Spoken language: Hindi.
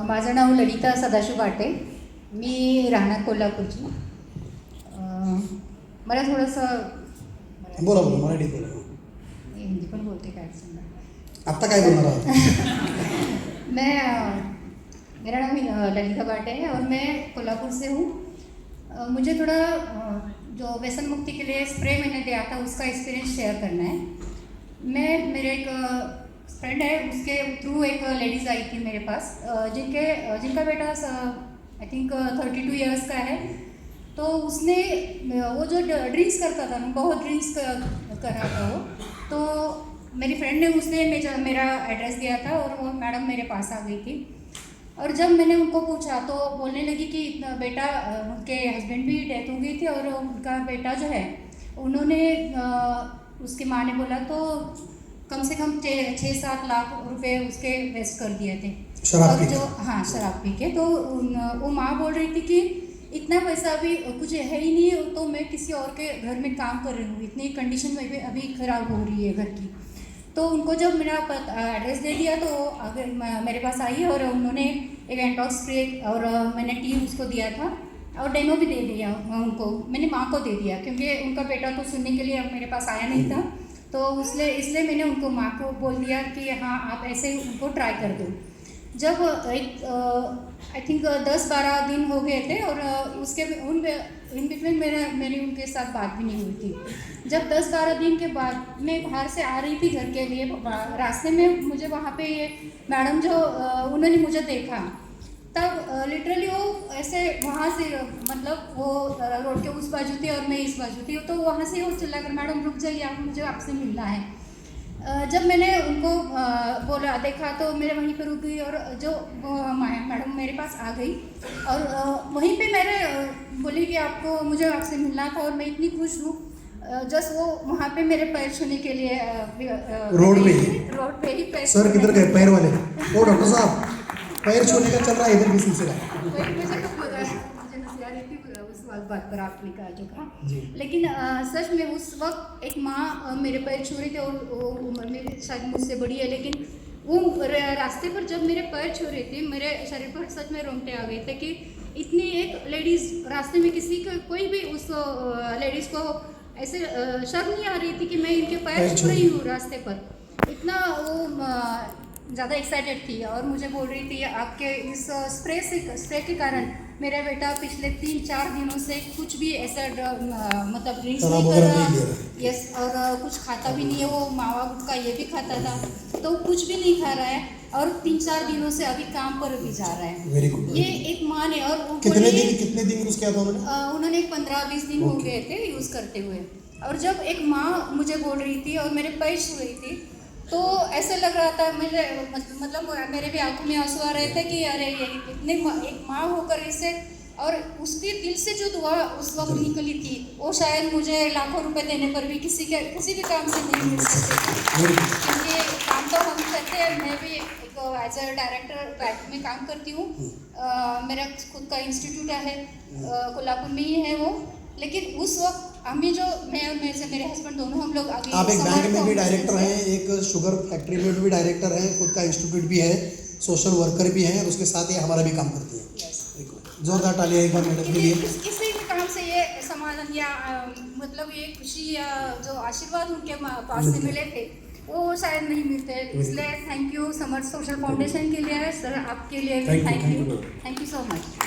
माझं नाव ललिता सदाशिव बाटे. मी राहणार कोल्हापूरची. मला थोडंसं बोला मराठीत बोला. हिंदी पण बोलते काय सांगा. आत्ता काय बोलणार आहात? मेरा नाम ललिता बाटे है और मैं कोल्हापुर से हूँ. मुझे थोड़ा जो व्यसन मुक्ति के लिए स्प्रे मैंने दिया था उसका एक्सपीरियंस शेयर करना है. मेरे एक फ्रेंड है, उसके थ्रू एक लेडीज़ आई थी मेरे पास, जिनका बेटा आई थिंक 32 इयर्स का है. तो उसने वो जो ड्रिंक्स करता था ना, बहुत ड्रिंक्स कर रहा था वो. तो मेरी फ्रेंड ने उसने मेरा एड्रेस दिया था और वो मैडम मेरे पास आ गई थी. और जब मैंने उनको पूछा तो बोलने लगी कि बेटा, उनके हस्बैंड भी डेथ हो गई थी और उनका बेटा जो है, उन्होंने उसकी माँ ने बोला तो कम से कम 6-7 लाख रुपए उसके वेस्ट कर दिए थे. शराब जो हाँ शराब पी के. तो वो माँ बोल रही थी कि इतना पैसा अभी कुछ है ही नहीं, तो मैं किसी और के घर में काम कर रही हूँ, इतनी कंडीशन में भी अभी ख़राब हो रही है घर की. तो उनको जब मेरा एड्रेस दे दिया तो अगर मेरे पास आई और उन्होंने एक एंटॉक्स स्प्रे और मैंने टी उसको दिया था और डेमो भी दे दिया उनको. मैंने माँ को दे दिया क्योंकि उनका बेटा तो सुनने के लिए मेरे पास आया नहीं था. तो इसलिए मैंने उनको माँ को बोल दिया कि हाँ आप ऐसे ही उनको ट्राई कर दो. जब एक आई थिंक 10-12 दिन हो गए थे और उसके इन बिटवीन मेरी उनके साथ बात भी नहीं हुई थी. जब 10-12 दिन के बाद मैं बाहर से आ रही थी घर के लिए, रास्ते में मुझे वहाँ पे ये मैडम जो उन्होंने मुझे देखा, तब लिटरली वो ऐसे वहाँ से मतलब वो रोड के उस बाजू थी और मैं इस बाजू थी. तो वहाँ से वो चिल्ला कर मैडम रुक जाइए, आप मुझे आपसे मिलना है. जब मैंने उनको बोला देखा तो मेरे वहीं पर रुक गई और जो मैडम मेरे पास आ गई और वहीं पे मैंने बोली कि मुझे आपसे मिलना था और मैं इतनी खुश हूँ. जस्ट वो वहाँ पे मेरे पैर छूने के लिए रोड पे ही पैर. सर किधर गए पैर वाले? ओ डॉक्टर साहब, पैर छूने का चल रहा है इधर भी सिलसिला. उस बात पर आपने कहा जो कहा, लेकिन सच में उस वक्त एक माँ मेरे पैर छू रही थी और वो उम्र में शायद मुझसे बड़ी है, लेकिन वो रास्ते पर जब मेरे पैर छू रही थी मेरे शरीर पर सच में रोंगटे आ गए थे कि इतनी एक लेडीज़ रास्ते में कोई भी उस लेडीज़ को ऐसे शर्म नहीं आ रही थी कि मैं इनके पैर छू रही हूँ रास्ते पर. इतना वो ज़्यादा एक्साइटेड थी और मुझे बोल रही थी आपके इस स्प्रे के कारण मेरा बेटा पिछले 3-4 दिनों से कुछ भी ऐसा मतलब ड्रिंक्स नहीं कर रहा. यस, और कुछ खाता भी नहीं है. वो मावा गुटखा ये भी खाता था तो कुछ भी नहीं खा रहा है और 3-4 दिनों से अभी काम पर भी जा रहा है. Very good. ये एक माँ ने. और कितने दिन यूज़ किया था उन्होंने 15-20 दिन हो गए थे यूज़ करते हुए. और जब एक माँ मुझे बोल रही थी और मेरे पैर छू रही थी तो ऐसे लग रहा था मुझे, मतलब मेरे भी आंखों में आंसू आ रहे थे कि अरे ये इतने एक माँ होकर इसे, और उसके दिल से जो दुआ उस वक्त निकली थी वो शायद मुझे लाखों रुपए देने पर भी किसी भी काम से नहीं मिल सकते. क्योंकि काम तो हम करते हैं. मैं भी एक एज ए डायरेक्टर बैंक में काम करती हूँ. मेरा खुद का इंस्टीट्यूट है कोल्हापुर में ही है वो. लेकिन उस वक्त हमें जो मैं और मेरे हस्बैंड दोनों हम लोग आगे. आप एक बैंक में भी डायरेक्टर हैं, एक शुगर फैक्ट्री में भी डायरेक्टर हैं, खुद का इंस्टीट्यूट भी है, सोशल वर्कर भी हैं और उसके साथ ये हमारा भी काम करती हैं. जोरदार तालियां एक बार मैडम के लिए. किसी भी काम से ये समाधान या मतलब ये खुशी या जो आशीर्वाद उनके पास से मिले थे वो शायद नहीं मिलते. इसलिए thank you Samarth social foundation के लिए सर, आपके लिए भी थैंक यू सो मच.